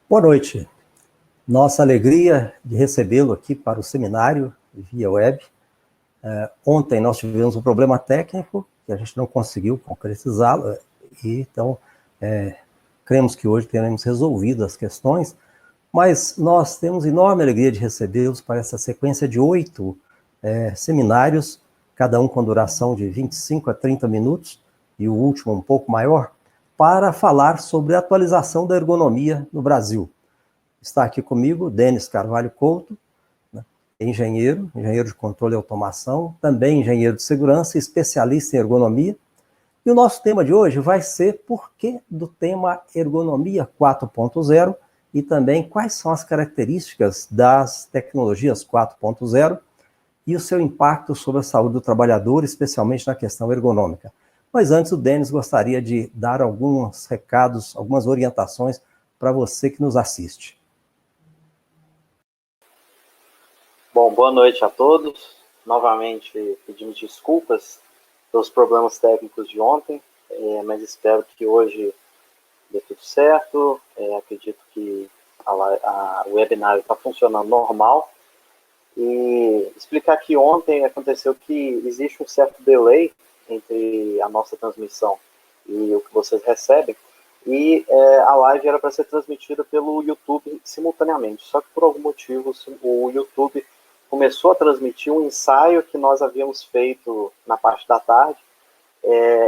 Boa noite. Nossa alegria de recebê-lo aqui para o seminário via web. Ontem nós tivemos um problema técnico que a gente não conseguiu concretizá-lo, e então cremos que hoje teremos resolvido as questões, mas nós temos enorme alegria de recebê-los para essa sequência de 8 seminários, cada um com duração de 25 a 30 minutos, e o último um pouco maior, para falar sobre a atualização da ergonomia no Brasil. Está aqui comigo Denis Carvalho Couto, engenheiro de controle e automação, também engenheiro de segurança, especialista em ergonomia. E o nosso tema de hoje vai ser por que do tema ergonomia 4.0 e também quais são as características das tecnologias 4.0 e o seu impacto sobre a saúde do trabalhador, especialmente na questão ergonômica. Mas antes, o Denis gostaria de dar alguns recados, algumas orientações para você que nos assiste. Bom, boa noite a todos. Novamente pedimos desculpas pelos problemas técnicos de ontem, mas espero que hoje dê tudo certo. Acredito que o webinário está funcionando normal. E explicar que ontem aconteceu que existe um certo delay entre a nossa transmissão e o que vocês recebem. E a live era para ser transmitida pelo YouTube simultaneamente. Só que por algum motivo o YouTube começou a transmitir um ensaio que nós havíamos feito na parte da tarde,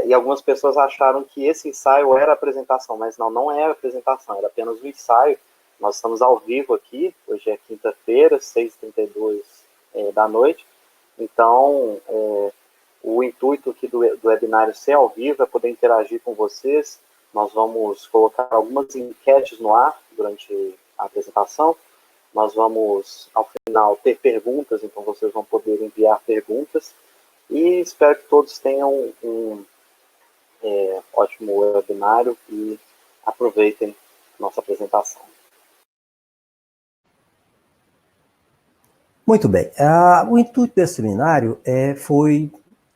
e algumas pessoas acharam que esse ensaio era a apresentação, mas não era a apresentação, era apenas um ensaio. Nós estamos ao vivo aqui, hoje é quinta-feira, 6h32 da noite, então o intuito aqui do webinário ser ao vivo é poder interagir com vocês. Nós vamos colocar algumas enquetes no ar durante a apresentação. Nós vamos, ao final, ter perguntas, então vocês vão poder enviar perguntas. E espero que todos tenham um ótimo webinário e aproveitem nossa apresentação. Muito bem. O intuito desse seminário foi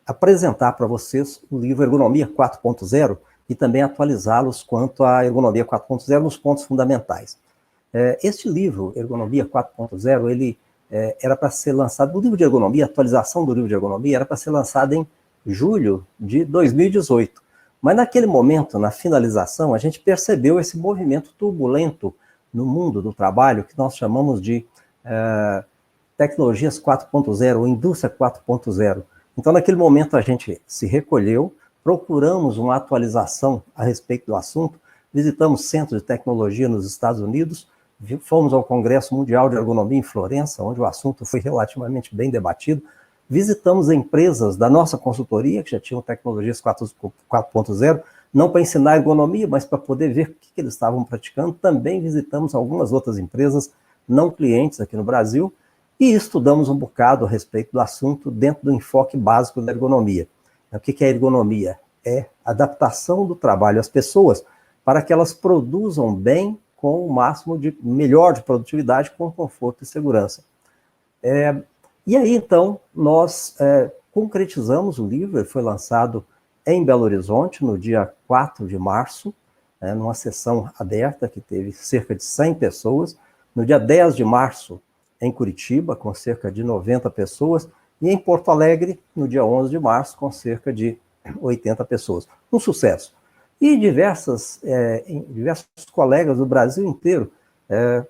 apresentar para vocês o livro Ergonomia 4.0 e também atualizá-los quanto à Ergonomia 4.0 nos pontos fundamentais. Este livro, Ergonomia 4.0, ele era para ser lançado, o livro de ergonomia, a atualização do livro de ergonomia, era para ser lançado em julho de 2018. Mas naquele momento, na finalização, a gente percebeu esse movimento turbulento no mundo do trabalho, que nós chamamos de tecnologias 4.0, ou indústria 4.0. Então, naquele momento, a gente se recolheu, procuramos uma atualização a respeito do assunto, visitamos centros de tecnologia nos Estados Unidos, fomos ao Congresso Mundial de Ergonomia em Florença, onde o assunto foi relativamente bem debatido, visitamos empresas da nossa consultoria, que já tinham tecnologias 4.0, não para ensinar ergonomia, mas para poder ver o que eles estavam praticando. Também visitamos algumas outras empresas não clientes aqui no Brasil e estudamos um bocado a respeito do assunto dentro do enfoque básico da ergonomia. O que é ergonomia? É adaptação do trabalho às pessoas para que elas produzam bem com o máximo melhor de produtividade, com conforto e segurança. E aí, então, nós concretizamos o livro. Ele foi lançado em Belo Horizonte, no dia 4 de março, numa sessão aberta que teve cerca de 100 pessoas. No dia 10 de março, em Curitiba, com cerca de 90 pessoas. E em Porto Alegre, no dia 11 de março, com cerca de 80 pessoas. Um sucesso. E diversos colegas do Brasil inteiro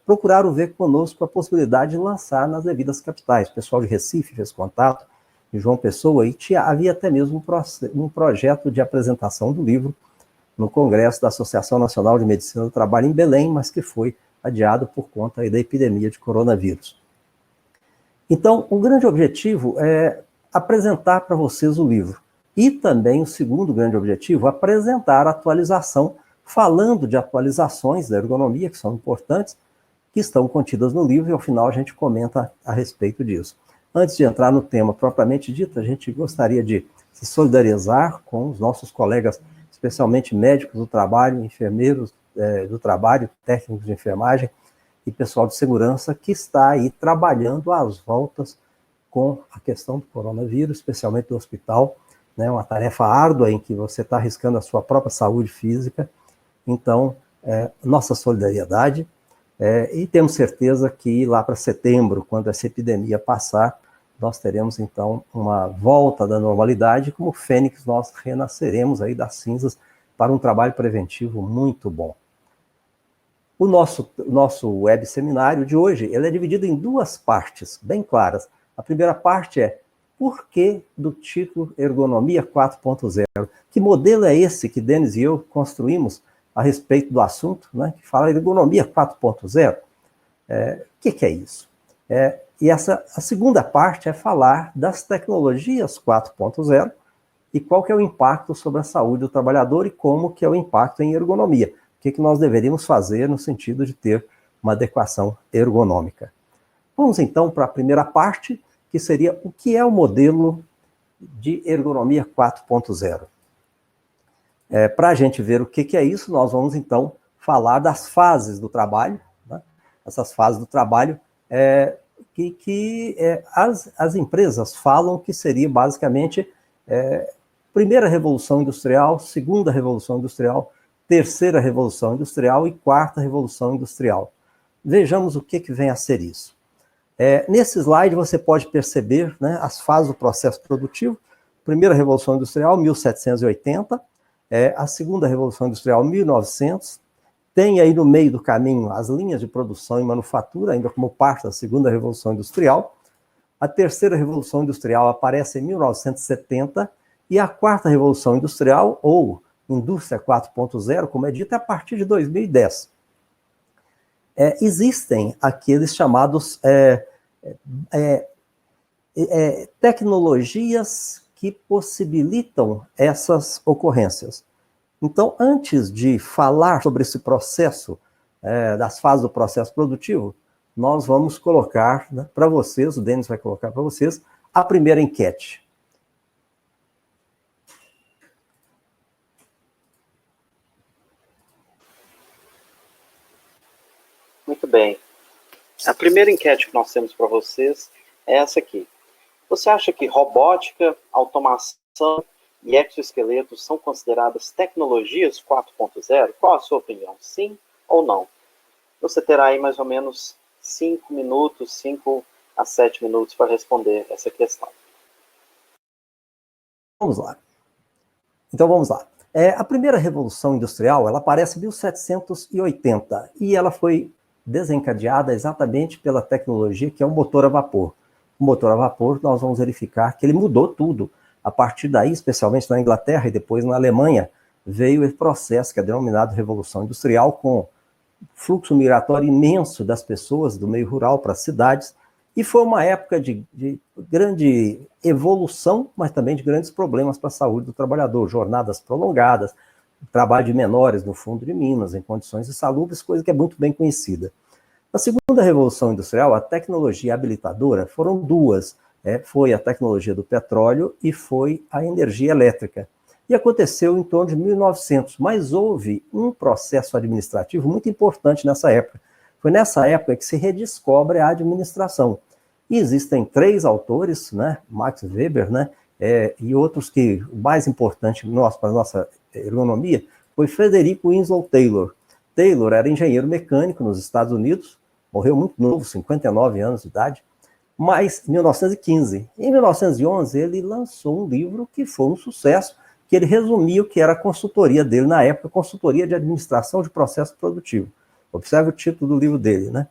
procuraram ver conosco a possibilidade de lançar nas devidas capitais. O pessoal de Recife fez contato, de João Pessoa, e havia até mesmo um projeto de apresentação do livro no Congresso da Associação Nacional de Medicina do Trabalho em Belém, mas que foi adiado por conta aí da epidemia de coronavírus. Então, o grande objetivo é apresentar para vocês o livro. E também o segundo grande objetivo, apresentar a atualização, falando de atualizações da ergonomia, que são importantes, que estão contidas no livro, e ao final a gente comenta a respeito disso. Antes de entrar no tema propriamente dito, a gente gostaria de se solidarizar com os nossos colegas, especialmente médicos do trabalho, enfermeiros do trabalho, técnicos de enfermagem e pessoal de segurança, que está aí trabalhando às voltas com a questão do coronavírus, especialmente do hospital, uma tarefa árdua em que você está arriscando a sua própria saúde física. Então, nossa solidariedade. E temos certeza que lá para setembro, quando essa epidemia passar, nós teremos, então, uma volta da normalidade. Como fênix, nós renasceremos aí das cinzas para um trabalho preventivo muito bom. O nosso web seminário de hoje, ele é dividido em duas partes bem claras. A primeira parte é por que do título Ergonomia 4.0? Que modelo é esse que Denis e eu construímos a respeito do assunto, né, que fala Ergonomia 4.0? O que é isso? E a segunda parte é falar das tecnologias 4.0 e qual que é o impacto sobre a saúde do trabalhador e como que é o impacto em ergonomia. O que nós deveríamos fazer no sentido de ter uma adequação ergonômica. Vamos então para a primeira parte, que seria o que é o modelo de ergonomia 4.0. Para a gente ver o que é isso, nós vamos então falar das fases do trabalho, né? Essas fases do trabalho que as empresas falam que seria basicamente primeira revolução industrial, segunda revolução industrial, terceira revolução industrial e quarta revolução industrial. Vejamos o que vem a ser isso. Nesse slide você pode perceber, né, as fases do processo produtivo. Primeira revolução industrial, 1780, a segunda revolução industrial, 1900, tem aí no meio do caminho as linhas de produção e manufatura, ainda como parte da segunda revolução industrial. A terceira revolução industrial aparece em 1970, e a quarta revolução industrial, ou indústria 4.0, como é dito, é a partir de 2010. Existem aqueles chamados tecnologias que possibilitam essas ocorrências. Então, antes de falar sobre esse processo, das fases do processo produtivo, nós vamos colocar, né, para vocês, o Denis vai colocar para vocês, a primeira enquete. Muito bem. A primeira enquete que nós temos para vocês é essa aqui. Você acha que robótica, automação e exoesqueletos são consideradas tecnologias 4.0? Qual a sua opinião? Sim ou não? Você terá aí mais ou menos 5 minutos, 5 a 7 minutos para responder essa questão. Vamos lá. Então vamos lá. A primeira revolução industrial, ela aparece em 1780 e ela foi desencadeada exatamente pela tecnologia que é o motor a vapor. O motor a vapor, nós vamos verificar que ele mudou tudo. A partir daí, especialmente na Inglaterra e depois na Alemanha, veio esse processo que é denominado Revolução Industrial, com fluxo migratório imenso das pessoas do meio rural para as cidades, e foi uma época de grande evolução, mas também de grandes problemas para a saúde do trabalhador, jornadas prolongadas, trabalho de menores no fundo de Minas, em condições insalubres, coisa que é muito bem conhecida. Na segunda revolução industrial, a tecnologia habilitadora foram duas, foi a tecnologia do petróleo e foi a energia elétrica. E aconteceu em torno de 1900, mas houve um processo administrativo muito importante nessa época. Foi nessa época que se redescobre a administração. E existem 3 autores, né, Max Weber, né, e outros que o mais importante para a nossa ergonomia foi Frederico Winslow Taylor. Taylor era engenheiro mecânico nos Estados Unidos, morreu muito novo, 59 anos de idade, mas em 1915. Em 1911, ele lançou um livro que foi um sucesso, que ele resumia o que era a consultoria dele na época, consultoria de administração de processo produtivo. Observe o título do livro dele, né?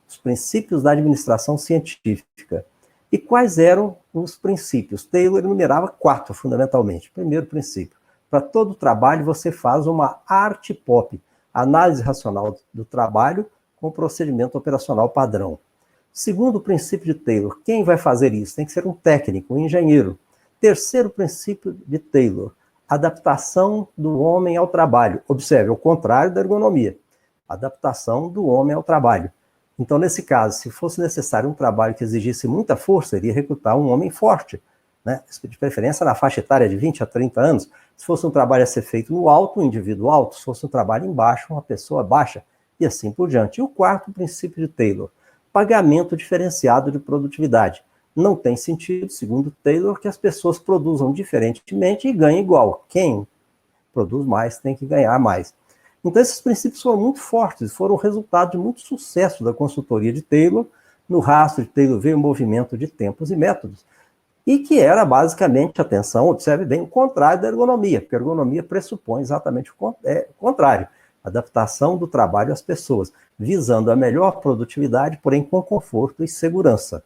Os princípios da administração científica. E quais eram os princípios? Taylor enumerava 4, fundamentalmente. Primeiro princípio, para todo trabalho você faz uma arte pop, análise racional do trabalho com procedimento operacional padrão. Segundo princípio de Taylor, quem vai fazer isso? Tem que ser um técnico, um engenheiro. Terceiro princípio de Taylor, adaptação do homem ao trabalho. Observe, o contrário da ergonomia. Adaptação do homem ao trabalho. Então, nesse caso, se fosse necessário um trabalho que exigisse muita força, iria recrutar um homem forte, né? De preferência na faixa etária de 20 a 30 anos. Se fosse um trabalho a ser feito no alto, um indivíduo alto. Se fosse um trabalho embaixo, uma pessoa baixa. E assim por diante. E o quarto princípio de Taylor, pagamento diferenciado de produtividade. Não tem sentido, segundo Taylor, que as pessoas produzam diferentemente e ganhem igual. Quem produz mais tem que ganhar mais. Então, esses princípios foram muito fortes, foram resultado de muito sucesso da consultoria de Taylor. No rastro de Taylor veio o movimento de tempos e métodos, e que era basicamente, atenção, observe bem, o contrário da ergonomia, porque a ergonomia pressupõe exatamente o contrário, adaptação do trabalho às pessoas, visando a melhor produtividade, porém com conforto e segurança.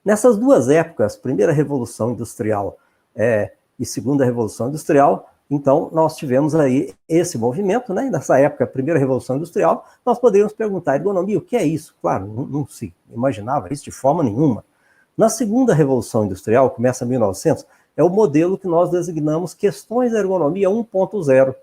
Nessas duas épocas, primeira Revolução Industrial e segunda Revolução Industrial, então nós tivemos aí esse movimento, né? E nessa época, primeira Revolução Industrial, nós poderíamos perguntar, ergonomia, o que é isso? Claro, não se imaginava isso de forma nenhuma. Na segunda Revolução Industrial, começa em 1900, é o modelo que nós designamos questões da ergonomia 1.0,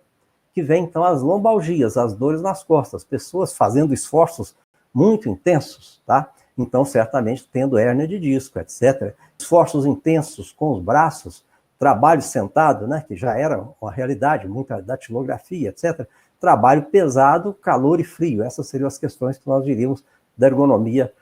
que vem então as lombalgias, as dores nas costas, pessoas fazendo esforços muito intensos, tá? Então, certamente, tendo hérnia de disco, etc. Esforços intensos com os braços, trabalho sentado, né, que já era uma realidade, muita datilografia, etc. Trabalho pesado, calor e frio. Essas seriam as questões que nós diríamos da ergonomia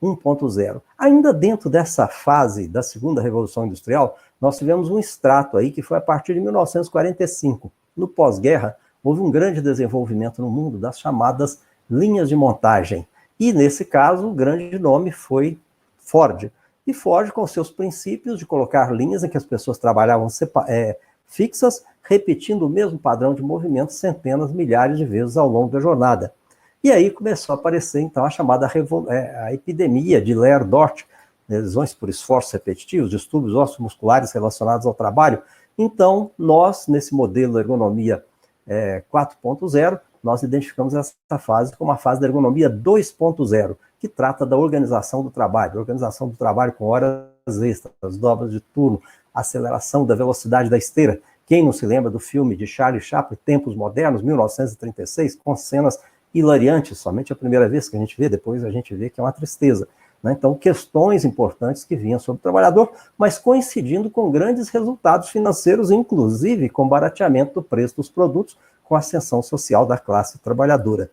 1.0. Ainda dentro dessa fase da segunda Revolução Industrial, nós tivemos um extrato aí que foi a partir de 1945. No pós-guerra, houve um grande desenvolvimento no mundo das chamadas linhas de montagem. E, nesse caso, o grande nome foi Ford. E Ford, com seus princípios de colocar linhas em que as pessoas trabalhavam fixas, repetindo o mesmo padrão de movimento centenas, milhares de vezes ao longo da jornada. E aí começou a aparecer, então, a chamada a epidemia de Leyard-Dort, lesões por esforços repetitivos, distúrbios osteomusculares relacionados ao trabalho. Então, nós, nesse modelo da ergonomia 4.0, nós identificamos essa fase como a fase da ergonomia 2.0, que trata da organização do trabalho com horas extras, dobras de turno, aceleração da velocidade da esteira. Quem não se lembra do filme de Charlie Chaplin, Tempos Modernos, 1936, com cenas hilariantes, somente a primeira vez que a gente vê, depois a gente vê que é uma tristeza. Né? Então, questões importantes que vinham sobre o trabalhador, mas coincidindo com grandes resultados financeiros, inclusive com barateamento do preço dos produtos, com a ascensão social da classe trabalhadora.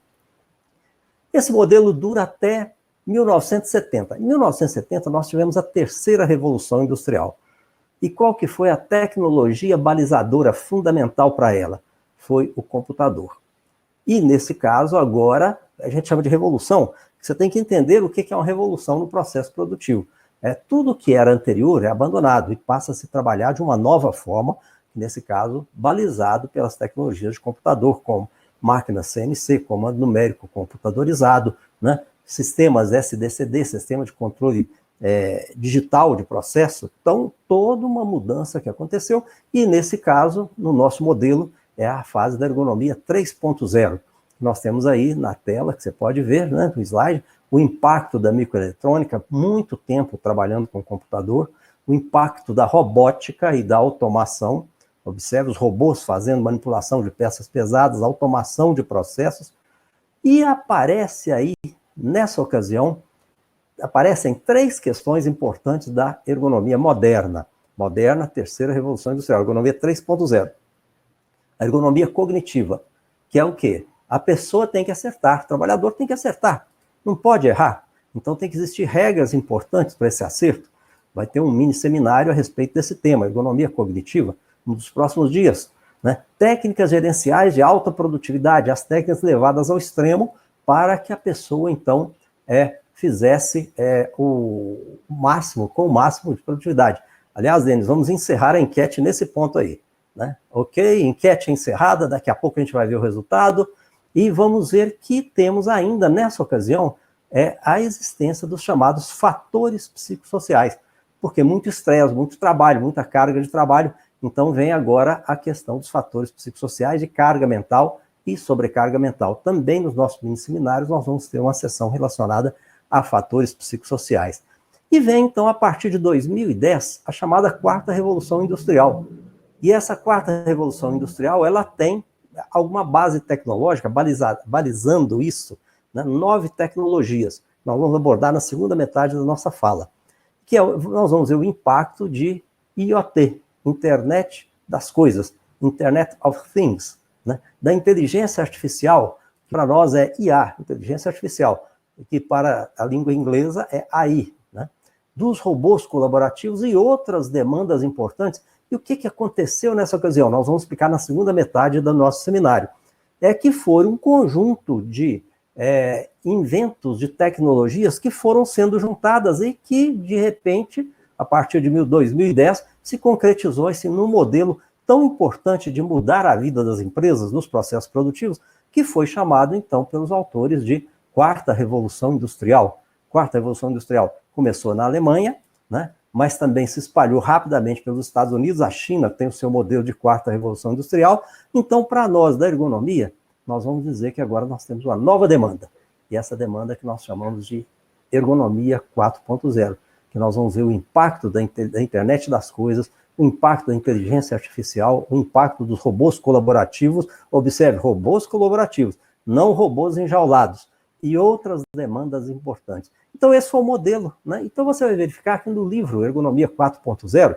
Esse modelo dura até 1970. Em 1970, nós tivemos a terceira Revolução Industrial. E qual que foi a tecnologia balizadora fundamental para ela? Foi o computador. E, nesse caso, agora, a gente chama de revolução. Você tem que entender o que é uma revolução no processo produtivo. Tudo que era anterior é abandonado e passa a se trabalhar de uma nova forma, nesse caso, balizado pelas tecnologias de computador, como máquinas CNC, comando numérico computadorizado, né? Sistemas SDCD, sistema de controle digital de processo. Então, toda uma mudança que aconteceu, e nesse caso, no nosso modelo, é a fase da ergonomia 3.0. Nós temos aí na tela, que você pode ver, né, no slide, o impacto da microeletrônica, muito tempo trabalhando com o computador, o impacto da robótica e da automação. Observe os robôs fazendo manipulação de peças pesadas, automação de processos. E aparece aí, nessa ocasião, aparecem três questões importantes da ergonomia moderna. Moderna, terceira Revolução Industrial, ergonomia 3.0. A ergonomia cognitiva, que é o quê? A pessoa tem que acertar, o trabalhador tem que acertar, não pode errar. Então tem que existir regras importantes para esse acerto. Vai ter um mini seminário a respeito desse tema, ergonomia cognitiva, nos próximos dias. Né? Técnicas gerenciais de alta produtividade, as técnicas levadas ao extremo para que a pessoa, então, fizesse o máximo, com o máximo de produtividade. Aliás, Denis, vamos encerrar a enquete nesse ponto aí. Né? Ok, enquete encerrada, daqui a pouco a gente vai ver o resultado, e vamos ver que temos ainda, nessa ocasião, a existência dos chamados fatores psicossociais, porque muito estresse, muito trabalho, muita carga de trabalho, então vem agora a questão dos fatores psicossociais de carga mental e sobrecarga mental. Também nos nossos mini seminários nós vamos ter uma sessão relacionada a fatores psicossociais. E vem então, a partir de 2010, a chamada quarta Revolução Industrial. E essa quarta Revolução Industrial, ela tem alguma base tecnológica balizando isso, né? 9 tecnologias. Nós vamos abordar na segunda metade da nossa fala. Nós vamos ver o impacto de IoT, Internet das Coisas, Internet of Things, né? Da inteligência artificial, que para nós é IA, inteligência artificial, que para a língua inglesa é AI, né? Dos robôs colaborativos e outras demandas importantes. E o que aconteceu nessa ocasião? Nós vamos explicar na segunda metade do nosso seminário. é que foi um conjunto de inventos, de tecnologias que foram sendo juntadas e que, de repente, a partir de 2010, se concretizou esse num modelo tão importante de mudar a vida das empresas nos processos produtivos, que foi chamado, então, pelos autores de Quarta Revolução Industrial. Quarta Revolução Industrial começou na Alemanha, né, mas também se espalhou rapidamente pelos Estados Unidos. A China tem o seu modelo de Quarta Revolução Industrial. Então, para nós da ergonomia, nós vamos dizer que agora nós temos uma nova demanda. E essa demanda que nós chamamos de ergonomia 4.0, que nós vamos ver o impacto da internet das coisas, o impacto da inteligência artificial, o impacto dos robôs colaborativos. Observe, robôs colaborativos, não robôs enjaulados, e outras demandas importantes. Então, esse foi o modelo, né? Então, você vai verificar que no livro Ergonomia 4.0,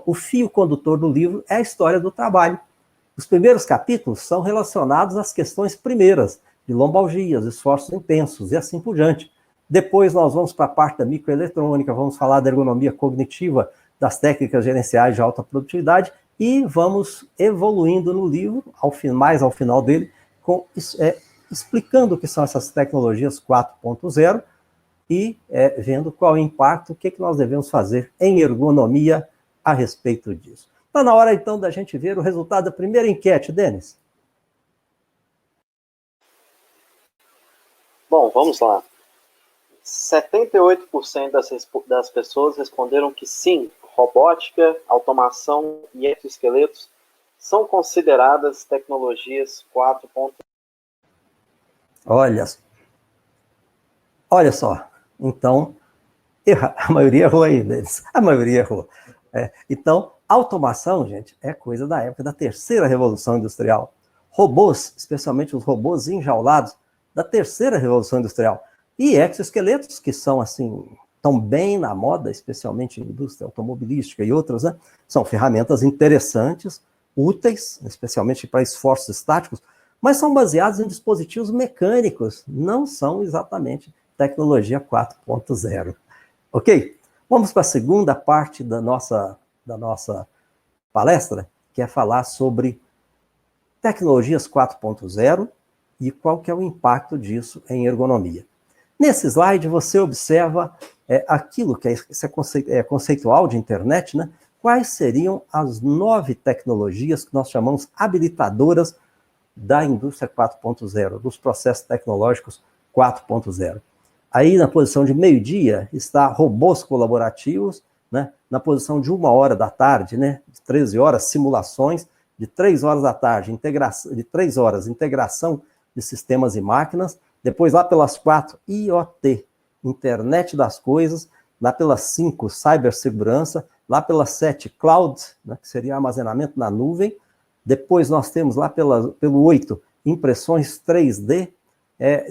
o fio condutor do livro é a história do trabalho. Os primeiros capítulos são relacionados às questões primeiras, de lombalgias, esforços intensos e assim por diante. Depois nós vamos para a parte da microeletrônica, vamos falar da ergonomia cognitiva, das técnicas gerenciais de alta produtividade, e vamos evoluindo no livro, mais ao final dele, explicando o que são essas tecnologias 4.0 e vendo qual é o impacto, o que nós devemos fazer em ergonomia a respeito disso. Está na hora, então, da gente ver o resultado da primeira enquete, Denis. Bom, vamos lá. 78% das pessoas responderam que sim, robótica, automação e exoesqueletos são consideradas tecnologias 4.0. Olha só, então, a maioria errou aí, Denis. A maioria errou. Então, automação, gente, é coisa da época da terceira revolução industrial. Robôs, especialmente os robôs enjaulados, da terceira revolução industrial. E exoesqueletos, que são, assim, tão bem na moda, especialmente em indústria automobilística e outras, né? São ferramentas interessantes, úteis, especialmente para esforços estáticos, mas são baseados em dispositivos mecânicos, não são exatamente tecnologia 4.0. Ok? Vamos para a segunda parte da nossa palestra, que é falar sobre tecnologias 4.0 e qual que é o impacto disso em ergonomia. Nesse slide, você observa aquilo que é conceitual de internet, né? Quais seriam as 9 tecnologias que nós chamamos habilitadoras da indústria 4.0, dos processos tecnológicos 4.0. Aí, na posição de meio-dia, está robôs colaborativos, né? Na posição de 1h da tarde, né? De 13 horas, simulações, de 3 horas da tarde, de 3 horas, integração de sistemas e máquinas. Depois, lá pelas 4, IoT, Internet das Coisas. Lá pelas 5, cibersegurança. Lá pelas 7, cloud, né, que seria armazenamento na nuvem. Depois nós temos lá pelo 8, impressões 3D.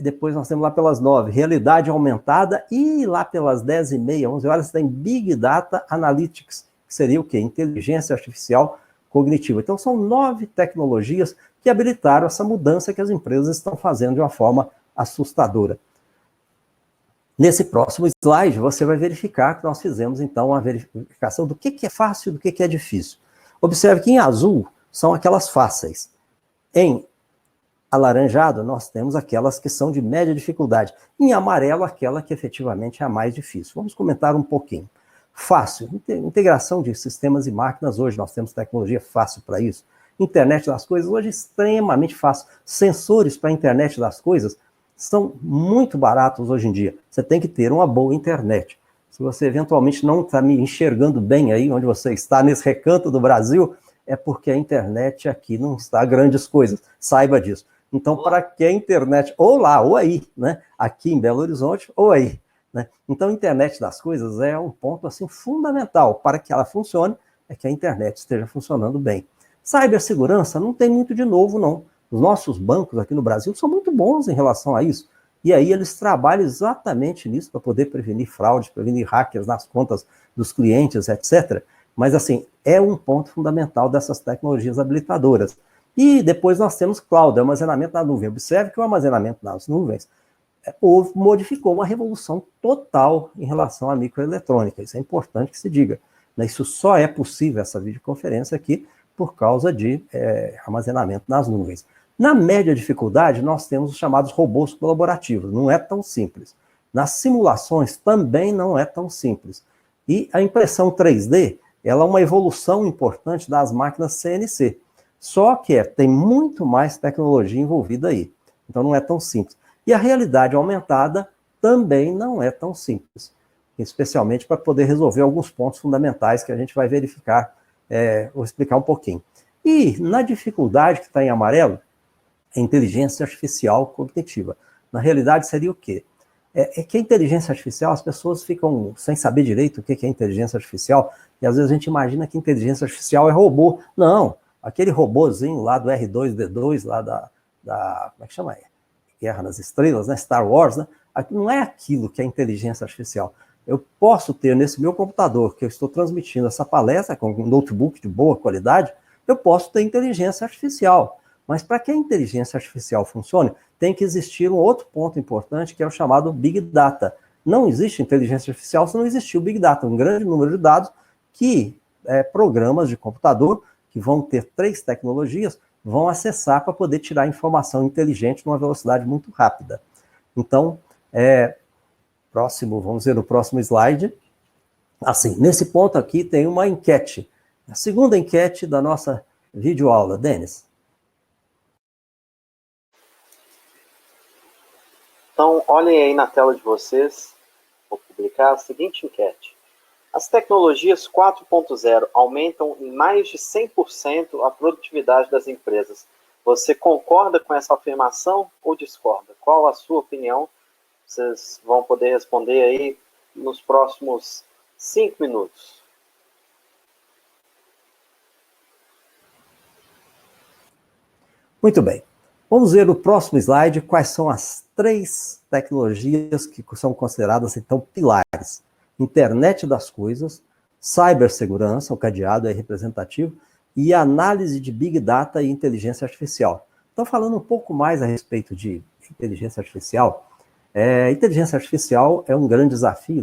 Depois nós temos lá pelas 9, realidade aumentada. E lá pelas 10h30, 11 horas, tem Big Data Analytics, que seria o quê? Inteligência artificial cognitiva. Então, são 9 tecnologias que habilitaram essa mudança que as empresas estão fazendo de uma forma assustadora. Nesse próximo slide, você vai verificar que nós fizemos, então, uma verificação do que é fácil e do que é difícil. Observe que em azul são aquelas fáceis. Em alaranjado, nós temos aquelas que são de média dificuldade. Em amarelo, aquela que efetivamente é a mais difícil. Vamos comentar um pouquinho. Fácil. Integração de sistemas e máquinas. Hoje nós temos tecnologia fácil para isso. Internet das coisas, hoje é extremamente fácil. Sensores para a internet das coisas são muito baratos hoje em dia. Você tem que ter uma boa internet. Se você eventualmente não está me enxergando bem aí, onde você está, nesse recanto do Brasil, é porque a internet aqui não está grandes coisas. Saiba disso. Então, para que a internet, ou lá, ou aí, né? Aqui em Belo Horizonte, ou aí, né? Então, a internet das coisas é um ponto assim fundamental. Para que ela funcione, é que a internet esteja funcionando bem. Cibersegurança não tem muito de novo, não. Os nossos bancos aqui no Brasil são muito bons em relação a isso. E aí eles trabalham exatamente nisso para poder prevenir fraudes, prevenir hackers nas contas dos clientes, etc. Mas, assim, é um ponto fundamental dessas tecnologias habilitadoras. E depois nós temos cloud, armazenamento na nuvem. Observe que o armazenamento nas nuvens modificou uma revolução total em relação à microeletrônica. Isso é importante que se diga. Isso só é possível, essa videoconferência aqui, por causa de armazenamento nas nuvens. Na média dificuldade, nós temos os chamados robôs colaborativos. Não é tão simples. Nas simulações, também não é tão simples. E a impressão 3D, ela é uma evolução importante das máquinas CNC. Só que tem muito mais tecnologia envolvida aí. Então não é tão simples. E a realidade aumentada também não é tão simples. Especialmente para poder resolver alguns pontos fundamentais que a gente vai verificar, vou explicar um pouquinho. E na dificuldade que está em amarelo, a inteligência artificial cognitiva. Na realidade seria o quê? É que a inteligência artificial, as pessoas ficam sem saber direito o que é inteligência artificial, e às vezes a gente imagina que inteligência artificial é robô. Não, aquele robôzinho lá do R2-D2, lá como é que chama? Guerra nas Estrelas, né? Star Wars, né? Não é aquilo que é inteligência artificial. Eu posso ter nesse meu computador, que eu estou transmitindo essa palestra com um notebook de boa qualidade, eu posso ter inteligência artificial. Mas para que a inteligência artificial funcione, tem que existir um outro ponto importante, que é o chamado Big Data. Não existe inteligência artificial se não existir o Big Data, um grande número de dados que programas de computador, que vão ter 3 tecnologias, vão acessar para poder tirar informação inteligente numa velocidade muito rápida. Então, vamos ver no próximo slide. Assim, nesse ponto aqui tem uma enquete. A segunda enquete da nossa videoaula. Denis. Então, olhem aí na tela de vocês, vou publicar a seguinte enquete. As tecnologias 4.0 aumentam em mais de 100% a produtividade das empresas. Você concorda com essa afirmação ou discorda? Qual a sua opinião? Vocês vão poder responder aí nos próximos 5 minutos. Muito bem. Vamos ver no próximo slide quais são as 3 tecnologias que são consideradas, então, pilares. Internet das coisas, cibersegurança, o cadeado é representativo, e análise de Big Data e inteligência artificial. Então, falando um pouco mais a respeito de inteligência artificial, inteligência artificial é um grande desafio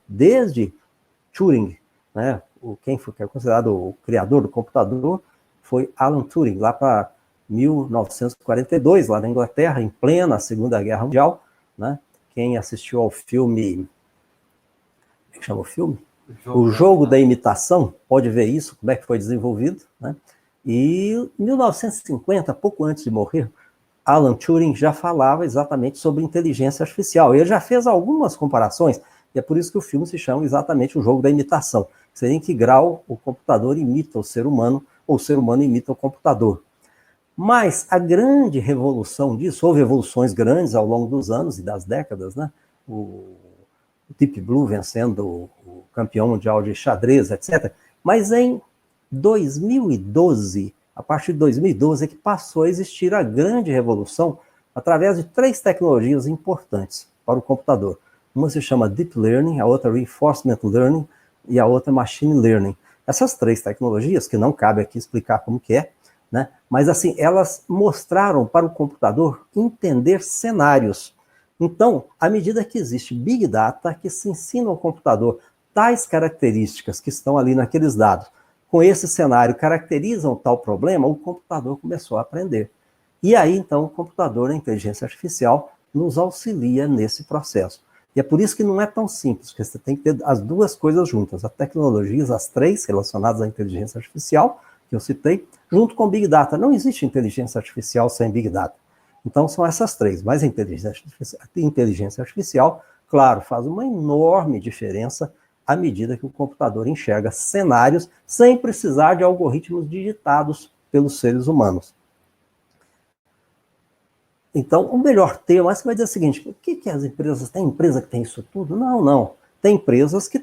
desde Turing, né? Quem é considerado o criador do computador foi Alan Turing, lá para 1942, lá na Inglaterra, em plena Segunda Guerra Mundial, né? Quem assistiu ao filme, como é que chama o filme? O Jogo da Imitação, pode ver isso, como é que foi desenvolvido, né? E em 1950, pouco antes de morrer, Alan Turing já falava exatamente sobre inteligência artificial. Ele já fez algumas comparações, e é por isso que o filme se chama exatamente O Jogo da Imitação. Seria em que grau o computador imita o ser humano, ou o ser humano imita o computador. Mas a grande revolução disso, houve evoluções grandes ao longo dos anos e das décadas, né? O Deep Blue vencendo o campeão mundial de xadrez, etc. Mas em 2012, a partir de 2012, é que passou a existir a grande revolução através de 3 tecnologias importantes para o computador. Uma se chama Deep Learning, a outra Reinforcement Learning e a outra Machine Learning. Essas 3 tecnologias, que não cabe aqui explicar como que é, né? Mas assim, elas mostraram para o computador entender cenários. Então, à medida que existe Big Data, que se ensina ao computador tais características que estão ali naqueles dados, com esse cenário caracterizam tal problema, o computador começou a aprender. E aí, então, o computador, a inteligência artificial, nos auxilia nesse processo. E é por isso que não é tão simples, porque você tem que ter as 2 coisas juntas, as tecnologias, as 3 relacionadas à inteligência artificial, que eu citei, junto com Big Data. Não existe inteligência artificial sem Big Data. Então, são essas 3. Mas a inteligência artificial, claro, faz uma enorme diferença à medida que o computador enxerga cenários sem precisar de algoritmos digitados pelos seres humanos. Então, o melhor termo, você vai dizer o seguinte, o que as empresas, tem empresa que tem isso tudo? Não, não. Tem empresas que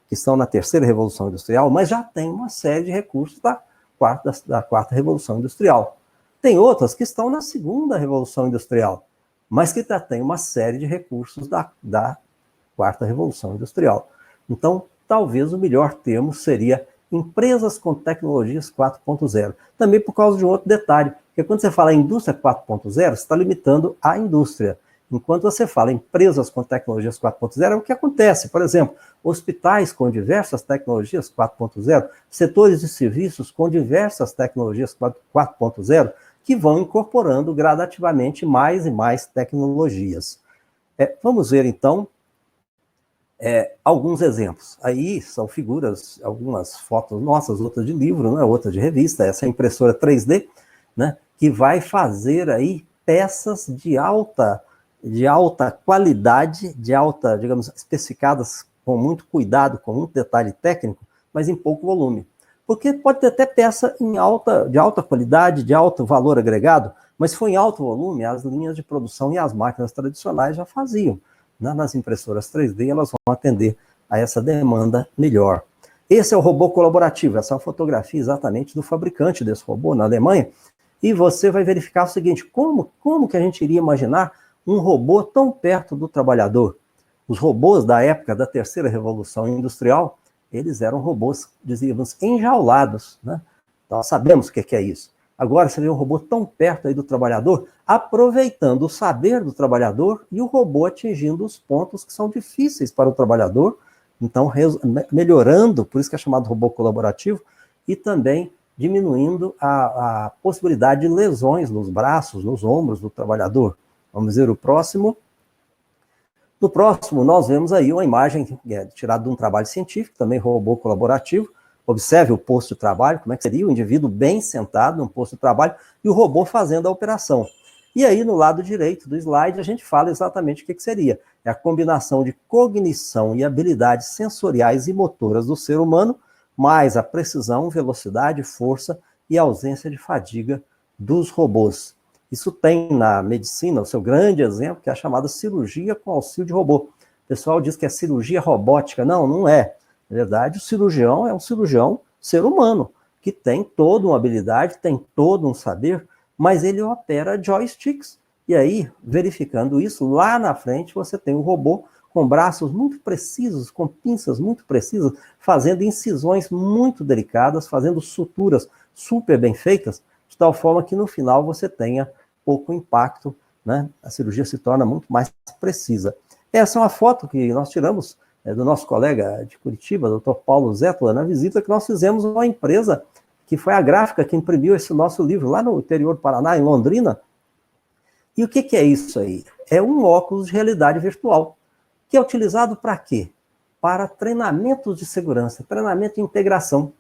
estão na 3ª Revolução Industrial, mas já tem uma série de recursos da 4ª Revolução Industrial. Tem outras que estão na 2ª Revolução Industrial, mas que já tem uma série de recursos da 4ª Revolução Industrial. Então, talvez o melhor termo seria empresas com tecnologias 4.0. Também por causa de um outro detalhe, porque quando você fala em indústria 4.0, você está limitando a indústria. Enquanto você fala empresas com tecnologias 4.0, é o que acontece. Por exemplo, hospitais com diversas tecnologias 4.0, setores de serviços com diversas tecnologias 4.0, que vão incorporando gradativamente mais e mais tecnologias. Vamos ver, então, alguns exemplos. Aí são figuras, algumas fotos nossas, outras de livro, né, outra de revista, essa é a impressora 3D, né, que vai fazer aí peças de alta qualidade, digamos, especificadas com muito cuidado, com muito detalhe técnico, mas em pouco volume. Porque pode ter até peça de alta qualidade, de alto valor agregado, mas se for em alto volume, as linhas de produção e as máquinas tradicionais já faziam. Nas impressoras 3D, elas vão atender a essa demanda melhor. Esse é o robô colaborativo, essa é uma fotografia exatamente do fabricante desse robô na Alemanha, e você vai verificar o seguinte, como que a gente iria imaginar um robô tão perto do trabalhador? Os robôs da época da terceira revolução industrial, eles eram robôs, dizíamos, enjaulados, né? Nós sabemos o que é isso. Agora você vê um robô tão perto aí do trabalhador, aproveitando o saber do trabalhador e o robô atingindo os pontos que são difíceis para o trabalhador, então melhorando, por isso que é chamado robô colaborativo, e também diminuindo a possibilidade de lesões nos braços, nos ombros do trabalhador. Vamos ver o próximo. No próximo, nós vemos aí uma imagem tirada de um trabalho científico, também robô colaborativo. Observe o posto de trabalho, como é que seria o indivíduo bem sentado num posto de trabalho e o robô fazendo a operação. E aí, no lado direito do slide, a gente fala exatamente o que seria. É a combinação de cognição e habilidades sensoriais e motoras do ser humano, mais a precisão, velocidade, força e ausência de fadiga dos robôs. Isso tem na medicina o seu grande exemplo, que é a chamada cirurgia com auxílio de robô. O pessoal diz que é cirurgia robótica. Não, não é. Na verdade, o cirurgião é um cirurgião ser humano, que tem toda uma habilidade, tem todo um saber, mas ele opera joysticks. E aí, verificando isso, lá na frente você tem um robô com braços muito precisos, com pinças muito precisas, fazendo incisões muito delicadas, fazendo suturas super bem feitas, de tal forma que no final você tenha pouco impacto, né? A cirurgia se torna muito mais precisa. Essa é uma foto que nós tiramos do nosso colega de Curitiba, Dr. Paulo Zétula, na visita que nós fizemos a uma empresa que foi a gráfica que imprimiu esse nosso livro lá no interior do Paraná, em Londrina. E o que é isso aí? É um óculos de realidade virtual, que é utilizado para quê? Para treinamentos de segurança, treinamento de integração.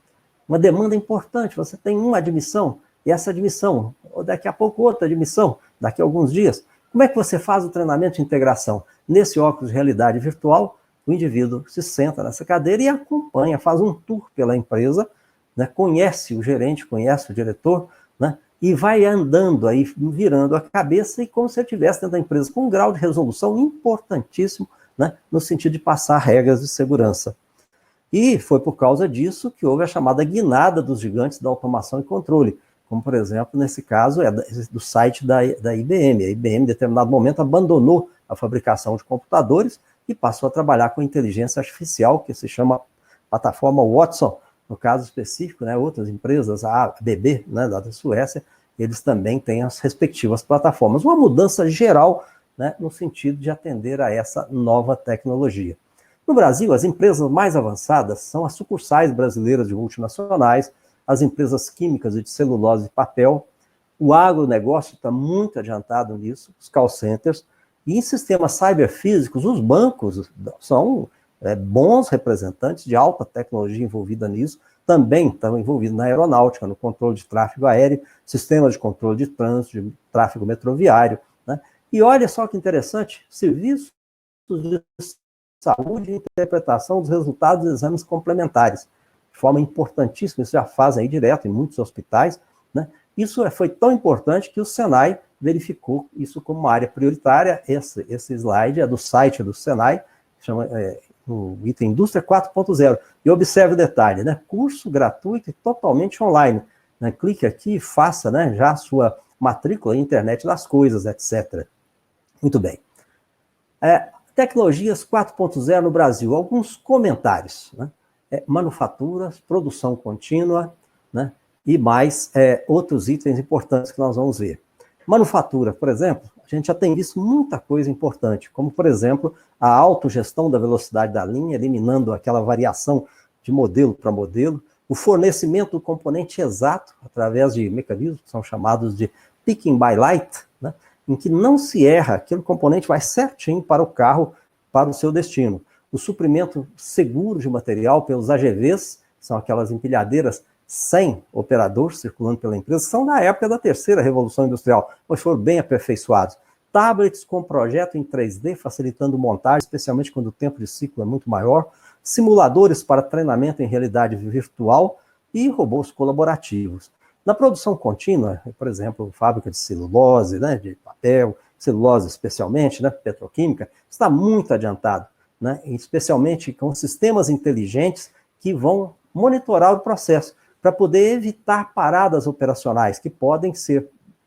Uma demanda importante, você tem uma admissão, e essa admissão, ou daqui a pouco outra admissão, daqui a alguns dias. Como é que você faz o treinamento de integração? Nesse óculos de realidade virtual, o indivíduo se senta nessa cadeira e acompanha, faz um tour pela empresa, né, conhece o gerente, conhece o diretor, né, e vai andando aí, virando a cabeça, e como se ele estivesse dentro da empresa, com um grau de resolução importantíssimo, né, no sentido de passar regras de segurança. E foi por causa disso que houve a chamada guinada dos gigantes da automação e controle, como, por exemplo, nesse caso, é do site da IBM. A IBM, em determinado momento, abandonou a fabricação de computadores e passou a trabalhar com inteligência artificial, que se chama plataforma Watson. No caso específico, né, outras empresas, a ABB, né, da Suécia, eles também têm as respectivas plataformas. Uma mudança geral, né, no sentido de atender a essa nova tecnologia. No Brasil, as empresas mais avançadas são as sucursais brasileiras de multinacionais, as empresas químicas e de celulose e papel. O agronegócio está muito adiantado nisso, os call centers. E em sistemas cyberfísicos, os bancos são bons representantes de alta tecnologia envolvida nisso, também estão envolvidos na aeronáutica, no controle de tráfego aéreo, sistemas de controle de trânsito, de tráfego metroviário, né? E olha só que interessante, serviços de saúde e interpretação dos resultados dos exames complementares, de forma importantíssima, isso já fazem aí direto em muitos hospitais, né? Isso foi tão importante que o Senai verificou isso como uma área prioritária. Esse slide é do site do Senai, chama o item Indústria 4.0. E observe o detalhe, né? Curso gratuito e totalmente online. Né? Clique aqui e faça, né, já a sua matrícula, internet das coisas, etc. Muito bem. Tecnologias 4.0 no Brasil. Alguns comentários, né? Manufaturas, produção contínua, né? E mais outros itens importantes que nós vamos ver. Manufatura, por exemplo, a gente já tem visto muita coisa importante, como, por exemplo, a autogestão da velocidade da linha, eliminando aquela variação de modelo para modelo, o fornecimento do componente exato, através de mecanismos que são chamados de picking by light, né, em que não se erra, aquele componente vai certinho para o carro, para o seu destino. O suprimento seguro de material pelos AGVs, são aquelas empilhadeiras sem operador circulando pela empresa, são da época da terceira revolução industrial, mas foram bem aperfeiçoados. Tablets com projeto em 3D, facilitando montagem, especialmente quando o tempo de ciclo é muito maior, simuladores para treinamento em realidade virtual e robôs colaborativos. Na produção contínua, por exemplo, fábrica de celulose, né, de papel, celulose especialmente, né, petroquímica, está muito adiantado, né, especialmente com sistemas inteligentes que vão monitorar o processo, para poder evitar paradas operacionais, que podem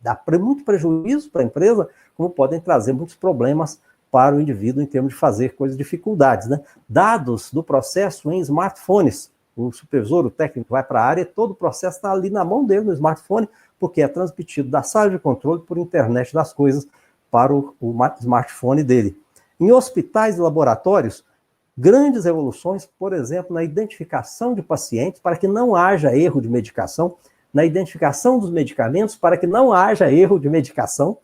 dar muito prejuízo para a empresa, como podem trazer muitos problemas para o indivíduo em termos de fazer coisas, dificuldades, né? Dados do processo em smartphones, o supervisor, o técnico vai para a área e todo o processo está ali na mão dele, no smartphone, porque é transmitido da sala de controle por internet das coisas para o smartphone dele. Em hospitais e laboratórios, grandes evoluções, por exemplo, na identificação de pacientes, para que não haja erro de medicação, na identificação dos medicamentos, para que não haja erro de medicação,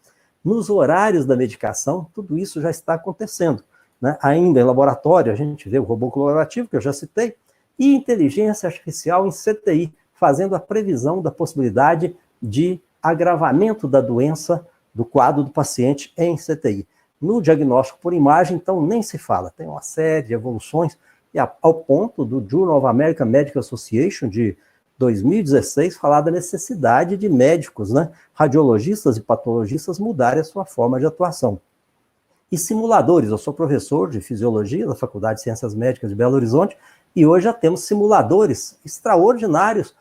nos horários da medicação, tudo isso já está acontecendo, né? Ainda em laboratório, a gente vê o robô colaborativo, que eu já citei, e inteligência artificial em CTI, fazendo a previsão da possibilidade de agravamento da doença, do quadro do paciente em CTI. No diagnóstico por imagem, então, nem se fala. Tem uma série de evoluções, e ao ponto do Journal of American Medical Association, de 2016, falar da necessidade de médicos, né, radiologistas e patologistas mudarem a sua forma de atuação. E simuladores. Eu sou professor de fisiologia da Faculdade de Ciências Médicas de Belo Horizonte, e hoje já temos simuladores extraordinários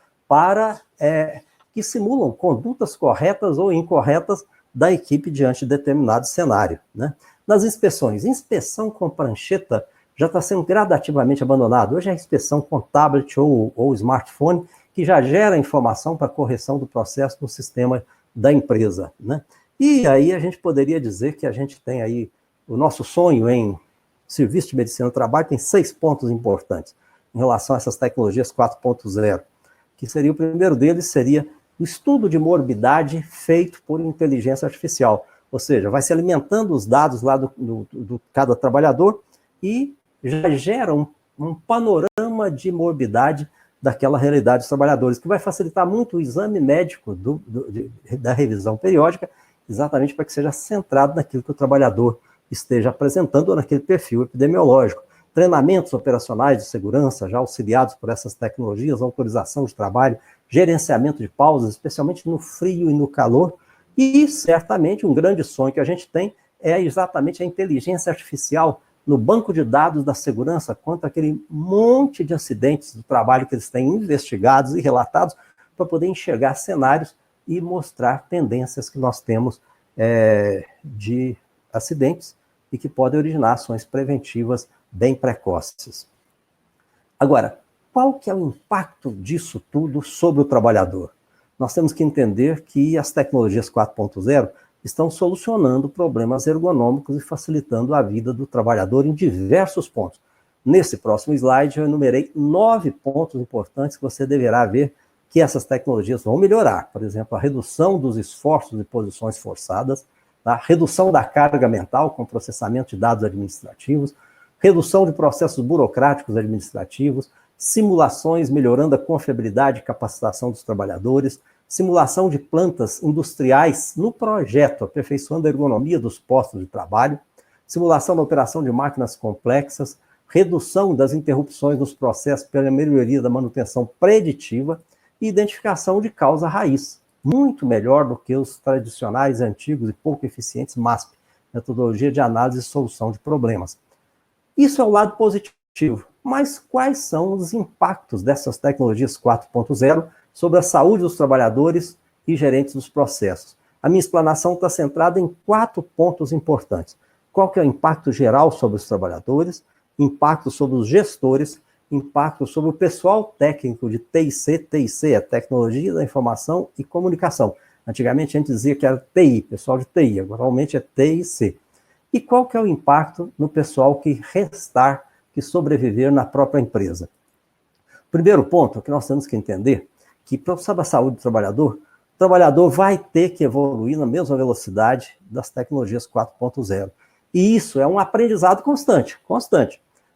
que simulam condutas corretas ou incorretas da equipe diante de determinado cenário, né? Nas inspeções, inspeção com prancheta já está sendo gradativamente abandonado. Hoje é a inspeção com tablet ou smartphone, que já gera informação para correção do processo no sistema da empresa, né? E aí a gente poderia dizer que a gente tem aí o nosso sonho em serviço de medicina do trabalho, tem 6 pontos importantes em relação a essas tecnologias 4.0, que seria o primeiro deles, seria o estudo de morbidade feito por inteligência artificial, ou seja, vai se alimentando os dados lá do cada trabalhador e já gera um panorama de morbidade daquela realidade dos trabalhadores, que vai facilitar muito o exame médico da revisão periódica, exatamente para que seja centrado naquilo que o trabalhador esteja apresentando ou naquele perfil epidemiológico. Treinamentos operacionais de segurança, já auxiliados por essas tecnologias, autorização de trabalho, gerenciamento de pausas, especialmente no frio e no calor, e certamente um grande sonho que a gente tem é exatamente a inteligência artificial no banco de dados da segurança, quanto àquele monte de acidentes do trabalho que eles têm investigados e relatados, para poder enxergar cenários e mostrar tendências que nós temos de acidentes e que podem originar ações preventivas bem precoces. Agora, qual que é o impacto disso tudo sobre o trabalhador? Nós temos que entender que as tecnologias 4.0 estão solucionando problemas ergonômicos e facilitando a vida do trabalhador em diversos pontos. Nesse próximo slide, eu enumerei 9 pontos importantes que você deverá ver que essas tecnologias vão melhorar. Por exemplo, a redução dos esforços e posições forçadas, a redução da carga mental com processamento de dados administrativos, redução de processos burocráticos administrativos, simulações melhorando a confiabilidade e capacitação dos trabalhadores, simulação de plantas industriais no projeto, aperfeiçoando a ergonomia dos postos de trabalho, simulação da operação de máquinas complexas, redução das interrupções nos processos pela melhoria da manutenção preditiva e identificação de causa raiz, muito melhor do que os tradicionais, antigos e pouco eficientes MASP, metodologia de análise e solução de problemas. Isso é o lado positivo, mas quais são os impactos dessas tecnologias 4.0 sobre a saúde dos trabalhadores e gerentes dos processos? A minha explanação está centrada em 4 pontos importantes. Qual que é o impacto geral sobre os trabalhadores, impacto sobre os gestores, impacto sobre o pessoal técnico de TIC. TIC é Tecnologia da Informação e Comunicação. Antigamente a gente dizia que era TI, pessoal de TI, agora realmente é TIC. E qual que é o impacto no pessoal que restar, que sobreviver na própria empresa? Primeiro ponto que nós temos que entender, que para a saúde do trabalhador, o trabalhador vai ter que evoluir na mesma velocidade das tecnologias 4.0. E isso é um aprendizado constante,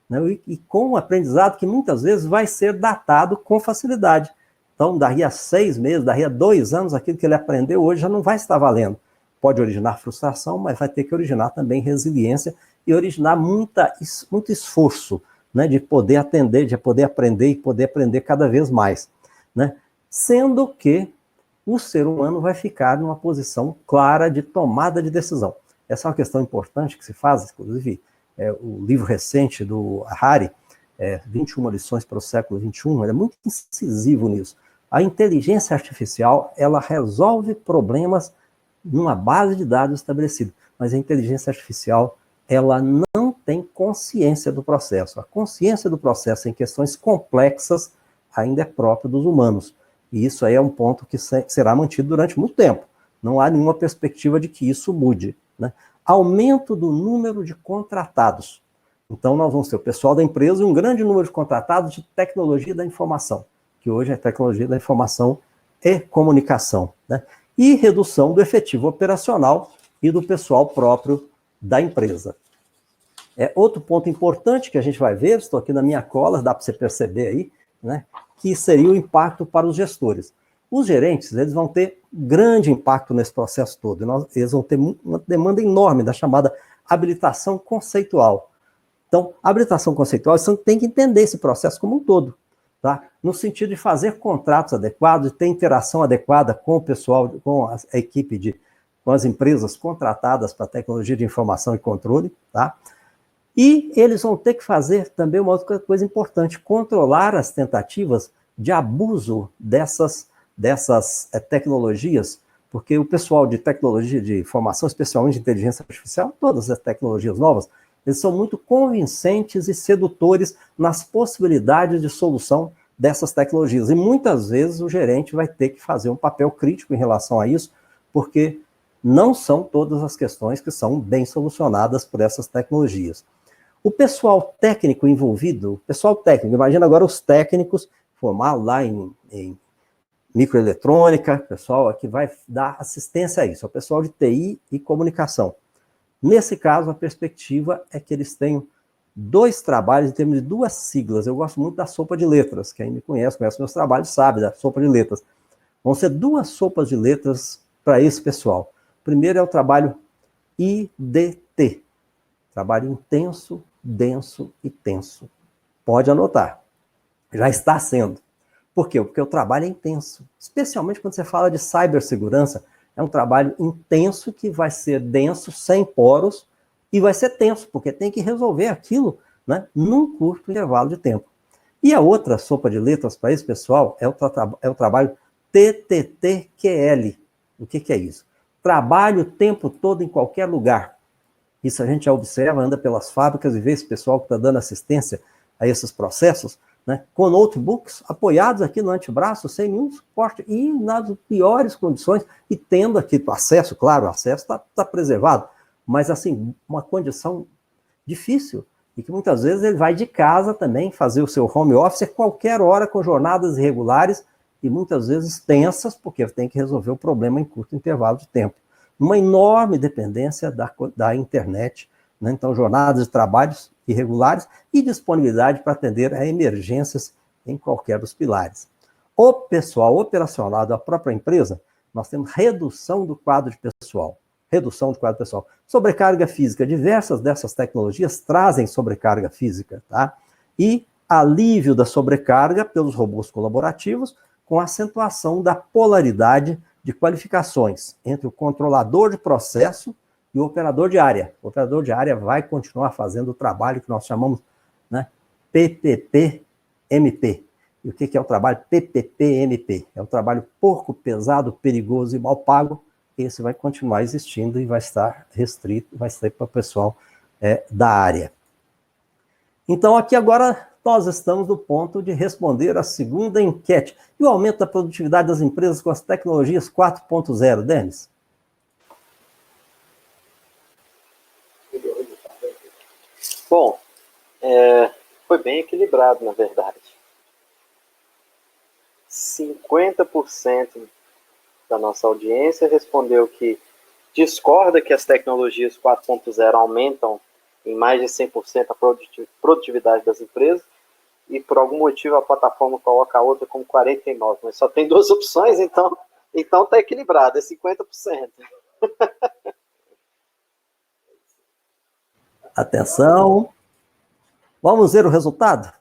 né? E com um aprendizado que muitas vezes vai ser datado com facilidade. Então, daí a 6 meses, daí a 2 anos, aquilo que ele aprendeu hoje já não vai estar valendo. Pode originar frustração, mas vai ter que originar também resiliência e originar muito esforço, né, de poder atender, de poder aprender e poder aprender cada vez mais, né? Sendo que o ser humano vai ficar numa posição clara de tomada de decisão. Essa é uma questão importante que se faz, inclusive, o livro recente do Harari, 21 lições para o século XXI, ele é muito incisivo nisso. A inteligência artificial, ela resolve problemas numa base de dados estabelecida, mas a inteligência artificial, ela não tem consciência do processo. A consciência do processo em questões complexas ainda é própria dos humanos. E isso aí é um ponto que será mantido durante muito tempo. Não há nenhuma perspectiva de que isso mude, né? Aumento do número de contratados. Então, nós vamos ter o pessoal da empresa e um grande número de contratados de tecnologia da informação, que hoje é tecnologia da informação e comunicação, né? E redução do efetivo operacional e do pessoal próprio da empresa. Outro ponto importante que a gente vai ver, estou aqui na minha cola, dá para você perceber aí, né, que seria o impacto para os gestores. Os gerentes, eles vão ter grande impacto nesse processo todo, eles vão ter uma demanda enorme da chamada habilitação conceitual. Então, a habilitação conceitual, você tem que entender esse processo como um todo, tá? No sentido de fazer contratos adequados, de ter interação adequada com o pessoal, com a equipe com as empresas contratadas para tecnologia de informação e controle, tá? E eles vão ter que fazer também uma outra coisa importante, controlar as tentativas de abuso dessas tecnologias, porque o pessoal de tecnologia de informação, especialmente de inteligência artificial, todas as tecnologias novas, eles são muito convincentes e sedutores nas possibilidades de solução dessas tecnologias. E muitas vezes o gerente vai ter que fazer um papel crítico em relação a isso, porque não são todas as questões que são bem solucionadas por essas tecnologias. O pessoal técnico envolvido, imagina agora os técnicos formados lá em microeletrônica, pessoal que vai dar assistência a isso, é o pessoal de TI e comunicação. Nesse caso, a perspectiva é que eles tenham 2 trabalhos em termos de 2 siglas. Eu gosto muito da sopa de letras. Quem me conhece meus trabalhos, sabe da sopa de letras. Vão ser 2 sopas de letras para esse pessoal. Primeiro é o trabalho IDT. Trabalho intenso, denso e tenso. Pode anotar. Já está sendo. Por quê? Porque o trabalho é intenso. Especialmente quando você fala de cibersegurança, é um trabalho intenso que vai ser denso, sem poros, e vai ser tenso, porque tem que resolver aquilo, né, num curto intervalo de tempo. E a outra sopa de letras para esse pessoal é o trabalho TTTQL. O que é isso? Trabalho o tempo todo em qualquer lugar. Isso a gente já observa, anda pelas fábricas e vê esse pessoal que está dando assistência a esses processos, né, com notebooks apoiados aqui no antebraço, sem nenhum suporte, e nas piores condições, e tendo aqui acesso, claro, o acesso está preservado, mas assim, uma condição difícil, e que muitas vezes ele vai de casa também fazer o seu home office a qualquer hora, com jornadas irregulares, e muitas vezes tensas, porque ele tem que resolver o problema em curto intervalo de tempo. Uma enorme dependência da internet, né? Então jornadas de trabalhos irregulares e disponibilidade para atender a emergências em qualquer dos pilares. O pessoal operacional da própria empresa, nós temos redução do quadro de pessoal. Sobrecarga física. Diversas dessas tecnologias trazem sobrecarga física, tá? E alívio da sobrecarga pelos robôs colaborativos, com acentuação da polaridade de qualificações entre o controlador de processo e o operador de área. O operador de área vai continuar fazendo o trabalho que nós chamamos, né, PPP-MP. E o que é o trabalho PPP-MP? É o trabalho porco, pesado, perigoso e mal pago. Esse vai continuar existindo e vai estar restrito, vai ser para o pessoal da área. Então, aqui agora, nós estamos no ponto de responder a segunda enquete. E o aumento da produtividade das empresas com as tecnologias 4.0, Denis? Bom, foi bem equilibrado, na verdade. 50% da nossa audiência respondeu que discorda que as tecnologias 4.0 aumentam em mais de 100% a produtividade das empresas, e por algum motivo a plataforma coloca a outra como 49%, mas só tem duas opções, então está equilibrado, é 50%. Atenção. Vamos ver o resultado?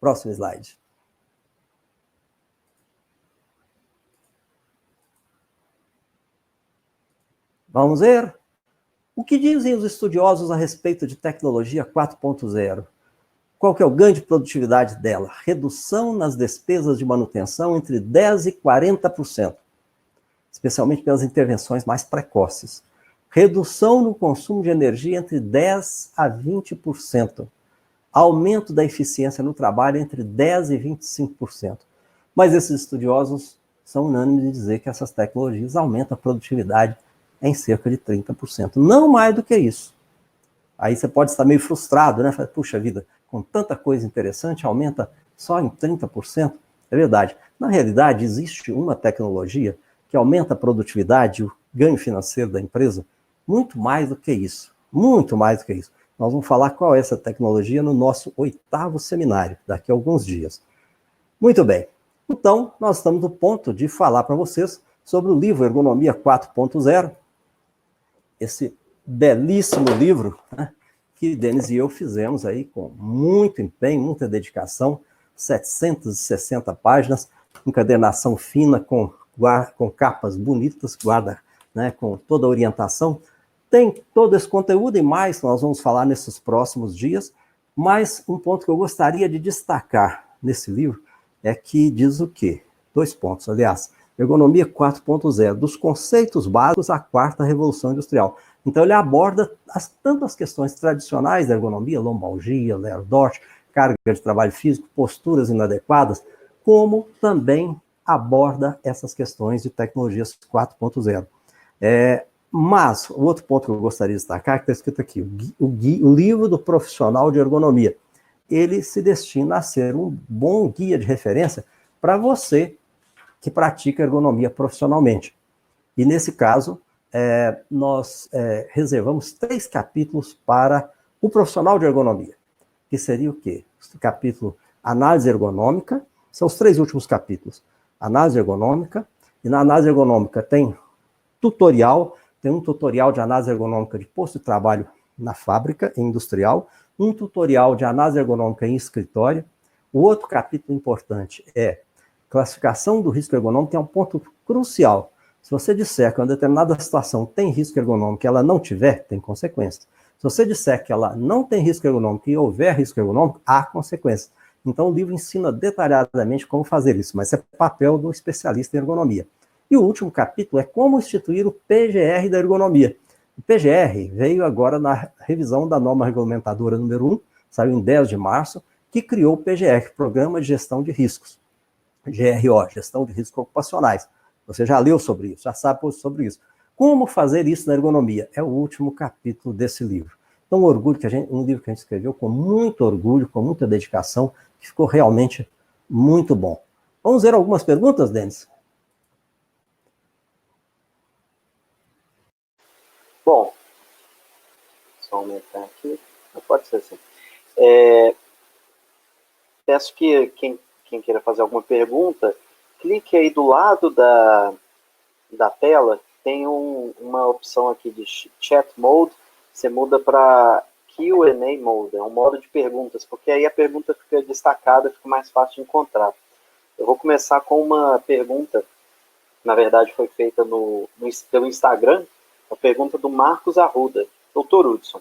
Próximo slide. Vamos ver? O que dizem os estudiosos a respeito de tecnologia 4.0? Qual que é o ganho de produtividade dela? Redução nas despesas de manutenção entre 10% e 40%, especialmente pelas intervenções mais precoces. Redução no consumo de energia entre 10% a 20%. Aumento da eficiência no trabalho entre 10% e 25%. Mas esses estudiosos são unânimes em dizer que essas tecnologias aumentam a produtividade em cerca de 30%. Não mais do que isso. Aí você pode estar meio frustrado, né? Puxa vida, com tanta coisa interessante, aumenta só em 30%. É verdade. Na realidade, existe uma tecnologia que aumenta a produtividade e o ganho financeiro da empresa muito mais do que isso. Muito mais do que isso. Nós vamos falar qual é essa tecnologia no nosso 8º seminário, daqui a alguns dias. Muito bem. Então, nós estamos no ponto de falar para vocês sobre o livro Ergonomia 4.0, esse belíssimo livro, né, que Denis e eu fizemos aí com muito empenho, muita dedicação, 760 páginas, encadernação fina com capas bonitas, guarda, né, com toda a orientação. Tem todo esse conteúdo e mais, nós vamos falar nesses próximos dias, mas um ponto que eu gostaria de destacar nesse livro é que diz o quê? 2 pontos, aliás. Ergonomia 4.0, dos conceitos básicos à 4ª Revolução Industrial. Então ele aborda tanto as questões tradicionais da ergonomia, lombalgia, lordose, carga de trabalho físico, posturas inadequadas, como também aborda essas questões de tecnologias 4.0. Mas, o outro ponto que eu gostaria de destacar, que está escrito aqui, o livro do profissional de ergonomia, ele se destina a ser um bom guia de referência para você que pratica ergonomia profissionalmente. E nesse caso, nós reservamos 3 capítulos para o profissional de ergonomia, que seria o quê? O capítulo Análise Ergonômica, são os 3 últimos capítulos. Análise Ergonômica, e na análise ergonômica tem tutorial, tem um tutorial de análise ergonômica de posto de trabalho na fábrica industrial, um tutorial de análise ergonômica em escritório. O outro capítulo importante é classificação do risco ergonômico, que é um ponto crucial. Se você disser que uma determinada situação tem risco ergonômico e ela não tiver, tem consequências. Se você disser que ela não tem risco ergonômico e houver risco ergonômico, há consequências. Então o livro ensina detalhadamente como fazer isso, mas é papel do especialista em ergonomia. E o último capítulo é como instituir o PGR da ergonomia. O PGR veio agora na revisão da norma regulamentadora número 1, saiu em 10 de março, que criou o PGR, Programa de Gestão de Riscos. GRO, Gestão de Riscos Ocupacionais. Você já leu sobre isso, já sabe sobre isso. Como fazer isso na ergonomia? É o último capítulo desse livro. Então, um livro que a gente escreveu com muito orgulho, com muita dedicação, que ficou realmente muito bom. Vamos ver algumas perguntas, Denis? Bom, só aumentar aqui. Não pode ser assim. Peço que quem queira fazer alguma pergunta, clique aí do lado da tela, tem uma opção aqui de chat mode, você muda para Q&A mode, é um modo de perguntas, porque aí a pergunta fica destacada, fica mais fácil de encontrar. Eu vou começar com uma pergunta, na verdade foi feita pelo Instagram, a pergunta do Marcos Arruda. Doutor Hudson,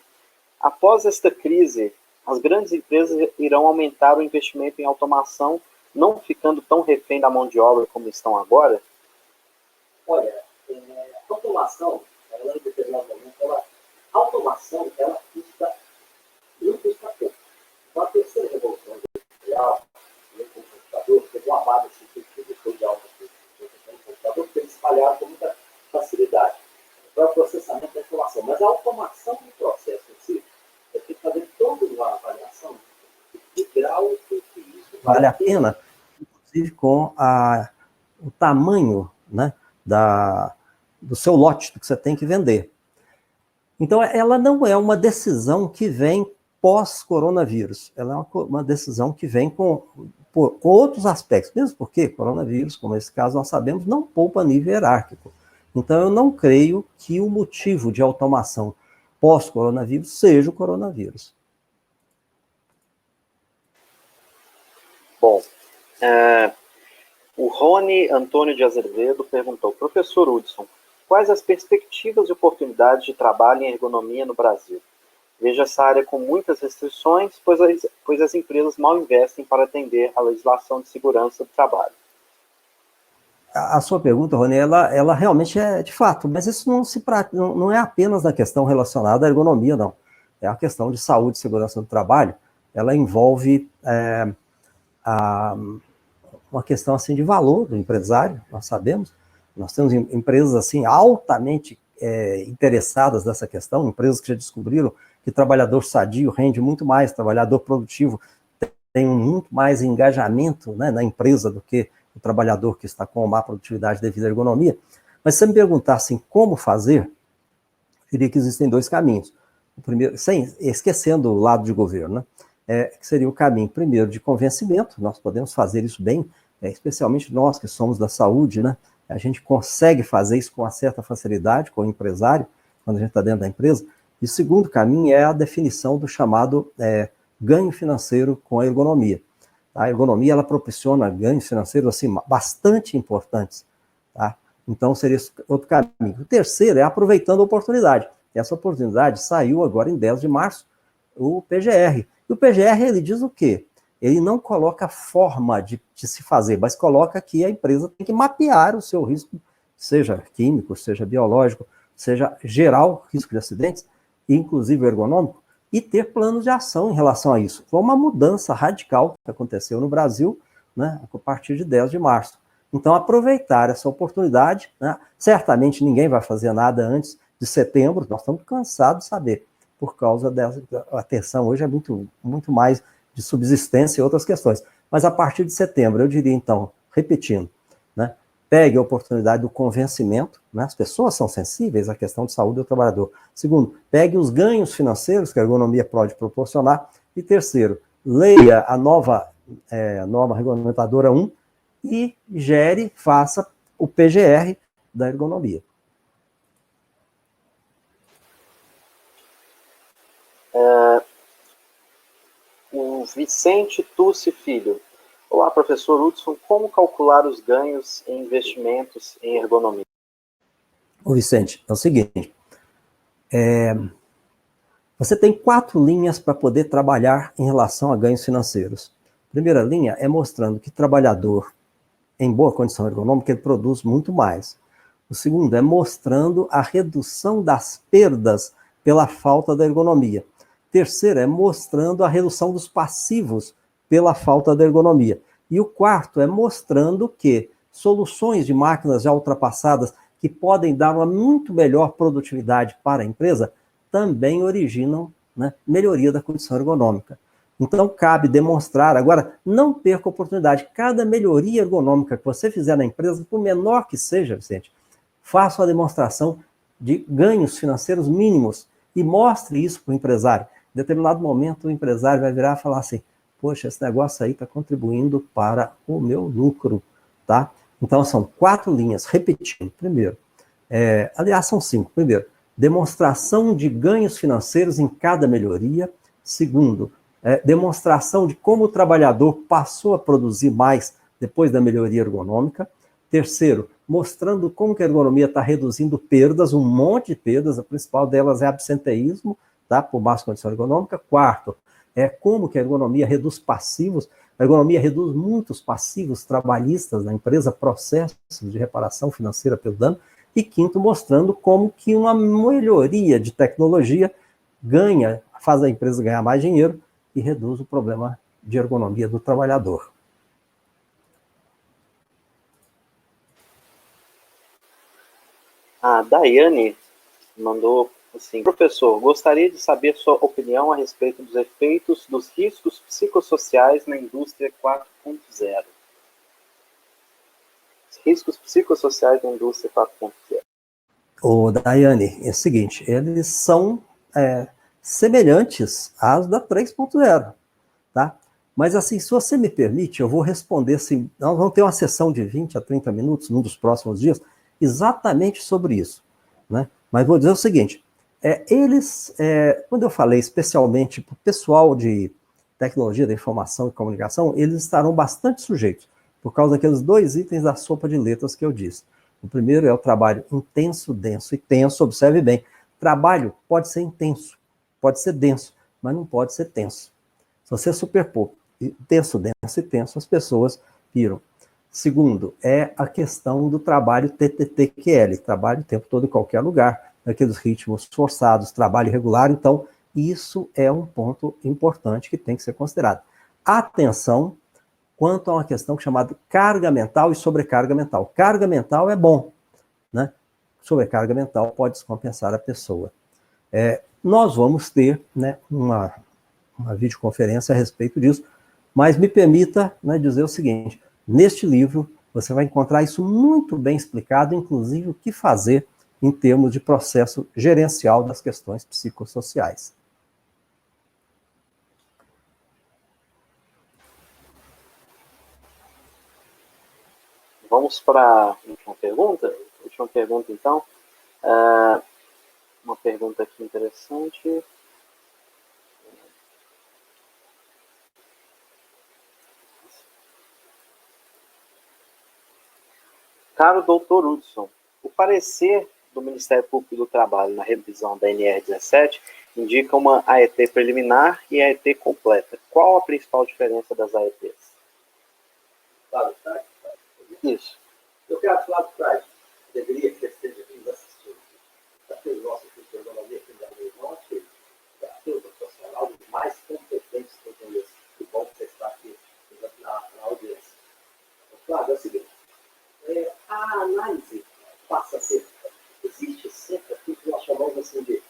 após esta crise, as grandes empresas irão aumentar o investimento em automação, não ficando tão refém da mão de obra como estão agora? Olha, a automação, ela em determinado momento, a automação, ela custa, não custa pouco. Então, a terceira automação do processo em si, você tem que fazer toda uma avaliação de grau que isso vale a pena, inclusive com o tamanho, né, do seu lote, do que você tem que vender. Então, ela não é uma decisão que vem pós-coronavírus, ela é uma decisão que vem com outros aspectos, mesmo porque coronavírus, como esse caso nós sabemos, não poupa nível hierárquico. Então, eu não creio que o motivo de automação pós-coronavírus seja o coronavírus. Bom, o Rony Antônio de Azevedo perguntou: professor Hudson, quais as perspectivas e oportunidades de trabalho em ergonomia no Brasil? Vejo essa área com muitas restrições, pois as empresas mal investem para atender à legislação de segurança do trabalho. A sua pergunta, Rony, ela realmente é de fato, mas isso não é apenas na questão relacionada à ergonomia, não. É a questão de saúde e segurança do trabalho, ela envolve uma questão assim de valor do empresário, nós sabemos. Nós temos empresas assim altamente interessadas nessa questão, empresas que já descobriram que trabalhador sadio rende muito mais, trabalhador produtivo tem muito mais engajamento, né, na empresa do que o trabalhador que está com má produtividade devido à ergonomia. Mas se você me perguntar assim, como fazer, eu diria que existem dois caminhos. O primeiro, esquecendo o lado de governo, né, que seria o caminho, primeiro, de convencimento. Nós podemos fazer isso bem, especialmente nós que somos da saúde, né? A gente consegue fazer isso com uma certa facilidade com o empresário, quando a gente está dentro da empresa. E o segundo caminho é a definição do chamado ganho financeiro com a ergonomia. A ergonomia, ela proporciona ganhos financeiros assim, bastante importantes. Tá? Então, seria esse outro caminho. O terceiro é aproveitando a oportunidade. Essa oportunidade saiu agora em 10 de março, o PGR. E o PGR, ele diz o quê? Ele não coloca forma de se fazer, mas coloca que a empresa tem que mapear o seu risco, seja químico, seja biológico, seja geral, risco de acidentes, inclusive ergonômico, e ter planos de ação em relação a isso. Foi uma mudança radical que aconteceu no Brasil, né, a partir de 10 de março. Então, aproveitar essa oportunidade, né, certamente ninguém vai fazer nada antes de setembro, nós estamos cansados de saber, por causa dessa atenção hoje é muito, muito mais de subsistência e outras questões. Mas a partir de setembro, eu diria então, repetindo, né, pegue a oportunidade do convencimento, né, as pessoas são sensíveis à questão de saúde do trabalhador. Segundo, pegue os ganhos financeiros que a ergonomia pode proporcionar. E terceiro, leia a nova norma regulamentadora 1 e faça o PGR da ergonomia. O Vicente Tussi Filho. Olá, professor Hudson, como calcular os ganhos em investimentos em ergonomia? Ô Vicente, é o seguinte, você tem 4 linhas para poder trabalhar em relação a ganhos financeiros. A primeira linha é mostrando que trabalhador em boa condição ergonômica, ele produz muito mais. O segundo é mostrando a redução das perdas pela falta da ergonomia. Terceiro é mostrando a redução dos passivos pela falta da ergonomia. E o quarto é mostrando que soluções de máquinas já ultrapassadas que podem dar uma muito melhor produtividade para a empresa também originam, né, melhoria da condição ergonômica. Então, cabe demonstrar, agora, não perca a oportunidade. Cada melhoria ergonômica que você fizer na empresa, por menor que seja, Vicente, faça uma demonstração de ganhos financeiros mínimos e mostre isso para o empresário. Em determinado momento, o empresário vai virar e falar assim, poxa, esse negócio aí está contribuindo para o meu lucro, tá? Então, são 4 linhas, repetindo. Primeiro, aliás, são 5. Primeiro, demonstração de ganhos financeiros em cada melhoria. Segundo, demonstração de como o trabalhador passou a produzir mais depois da melhoria ergonômica. Terceiro, mostrando como que a ergonomia está reduzindo perdas, um monte de perdas, a principal delas é absenteísmo, tá, por baixa condição ergonômica. Quarto, como que a ergonomia reduz passivos. A ergonomia reduz muitos passivos trabalhistas na empresa, processos de reparação financeira pelo dano. E quinto, mostrando como que uma melhoria de tecnologia faz a empresa ganhar mais dinheiro e reduz o problema de ergonomia do trabalhador. A Daiane mandou Assim, professor, gostaria de saber sua opinião a respeito dos efeitos dos riscos psicossociais na indústria 4.0. Riscos psicossociais na indústria 4.0. Ô, Daiane, é o seguinte, eles são semelhantes às da 3.0, tá? Mas assim, se você me permite, eu vou responder assim, nós vamos ter uma sessão de 20 a 30 minutos num dos próximos dias, exatamente sobre isso, né? Mas vou dizer o seguinte, quando eu falei especialmente para o pessoal de tecnologia da informação e comunicação, eles estarão bastante sujeitos, por causa daqueles 2 itens da sopa de letras que eu disse. O primeiro é o trabalho intenso, denso e tenso. Observe bem, trabalho pode ser intenso, pode ser denso, mas não pode ser tenso. Se você superpor intenso, denso e tenso, as pessoas piram. Segundo, é a questão do trabalho TTTQL, trabalho o tempo todo em qualquer lugar, naqueles ritmos forçados, trabalho irregular. Então, isso é um ponto importante que tem que ser considerado. Atenção quanto a uma questão chamada carga mental e sobrecarga mental. Carga mental é bom, né? Sobrecarga mental pode descompensar a pessoa. Nós vamos ter, né, uma videoconferência a respeito disso, mas me permita, né, dizer o seguinte, neste livro você vai encontrar isso muito bem explicado, inclusive o que fazer em termos de processo gerencial das questões psicossociais. Vamos para a última pergunta? Última pergunta, então. Uma pergunta aqui interessante. Caro doutor Hudson, o parecer do Ministério Público do Trabalho na revisão da NR17 indica uma AET preliminar e AET completa. Qual a principal diferença das AETs? Claro, tá? Isso. Eu quero falar do Pride. Deveria que esteja nos assistindo. Aquele nosso curso de economia aqui da Lei Norte, terapeuta profissional dos mais competentes que eu conheço. Que bom que você está aqui na audiência. Claro, é o seguinte. A análise passa a ser. Existe sempre aquilo que nós chamamos assim de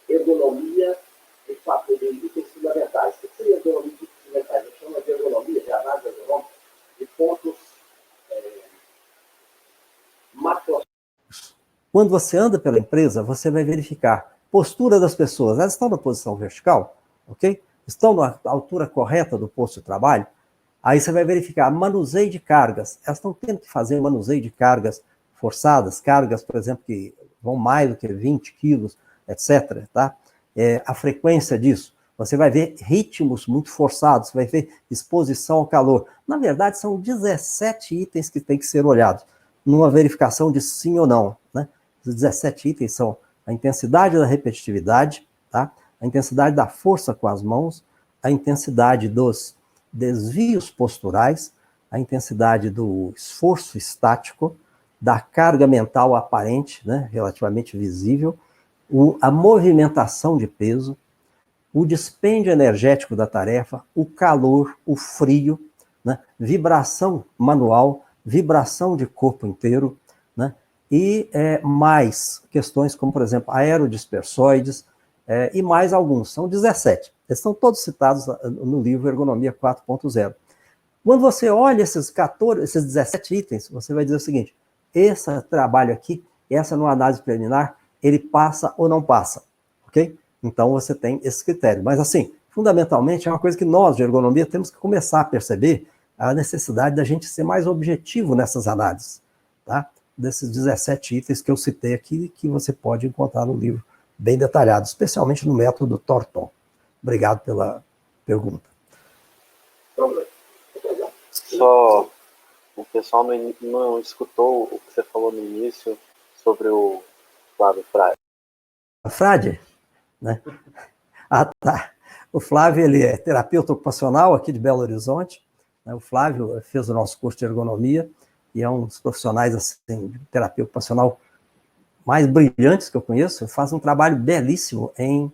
ergonomia de itens fundamentais. O que seria ergonomia de itens fundamentais? Eu chamo de ergonomia, de análise ergonômica, de pontos macro. Quando você anda pela empresa, você vai verificar postura das pessoas. Elas estão na posição vertical, ok? Estão na altura correta do posto de trabalho? Aí você vai verificar manuseio de cargas. Elas estão tendo que fazer manuseio de cargas forçadas, cargas, por exemplo, que vão mais do que 20 quilos, etc. Tá? A frequência disso. Você vai ver ritmos muito forçados, você vai ver exposição ao calor. Na verdade, são 17 itens que têm que ser olhados, numa verificação de sim ou não. Né? Os 17 itens são a intensidade da repetitividade, tá? A intensidade da força com as mãos, a intensidade dos desvios posturais, a intensidade do esforço estático, da carga mental aparente, né, relativamente visível, a movimentação de peso, o dispêndio energético da tarefa, o calor, o frio, né, vibração manual, vibração de corpo inteiro, né, e mais questões como, por exemplo, aerodispersóides, e mais alguns, são 17. Eles estão todos citados no livro Ergonomia 4.0. Quando você olha esses 17 itens, você vai dizer o seguinte, esse trabalho aqui, essa numa análise preliminar, ele passa ou não passa, ok? Então você tem esse critério. Mas assim, fundamentalmente, é uma coisa que nós, de ergonomia, temos que começar a perceber a necessidade da gente ser mais objetivo nessas análises, tá? Desses 17 itens que eu citei aqui, que você pode encontrar no livro bem detalhado, especialmente no método Thornton. Obrigado pela pergunta. Só o pessoal não escutou o que você falou no início sobre o Flávio Frade. Frade? Né? Ah, tá. O Flávio, ele é terapeuta ocupacional aqui de Belo Horizonte. Né? O Flávio fez o nosso curso de ergonomia e é um dos profissionais assim, de terapia ocupacional mais brilhantes que eu conheço. Faz um trabalho belíssimo em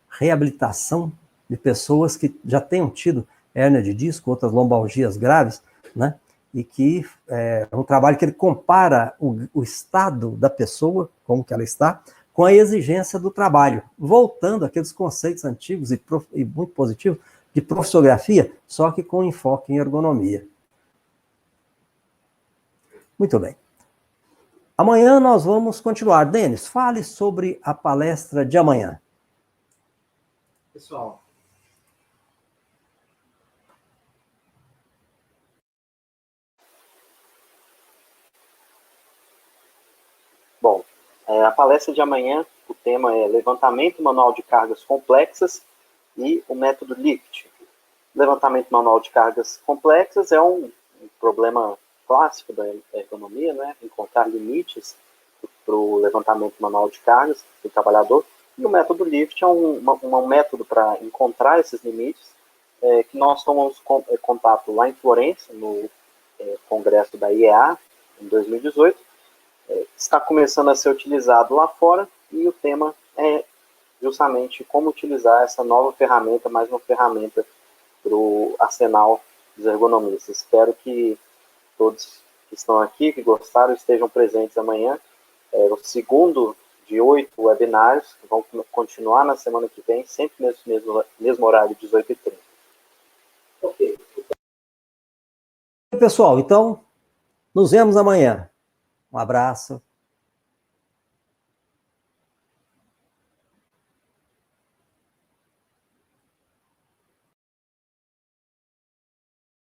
reabilitação de pessoas que já tenham tido hérnia de disco, outras lombalgias graves, né? E que é um trabalho que ele compara o estado da pessoa, como que ela está, com a exigência do trabalho, voltando àqueles conceitos antigos e muito positivos de profissografia, só que com enfoque em ergonomia. Muito bem. Amanhã nós vamos continuar. Denis, fale sobre a palestra de amanhã. Pessoal, bom, a palestra de amanhã, o tema é levantamento manual de cargas complexas e o método LIFT. Levantamento manual de cargas complexas é um problema clássico da ergonomia, né? Encontrar limites para o levantamento manual de cargas do trabalhador. E o método LIFT é um método para encontrar esses limites, que nós tomamos contato lá em Florença, no congresso da IEA, em 2018. Está começando a ser utilizado lá fora, e o tema é justamente como utilizar essa nova ferramenta, mais uma ferramenta para o arsenal dos ergonomistas. Espero que todos que estão aqui, que gostaram, estejam presentes amanhã. O segundo de 8 webinários, que vão continuar na semana que vem, sempre nesse mesmo horário, 18h30. ok. Pessoal, então, nos vemos amanhã. Um abraço.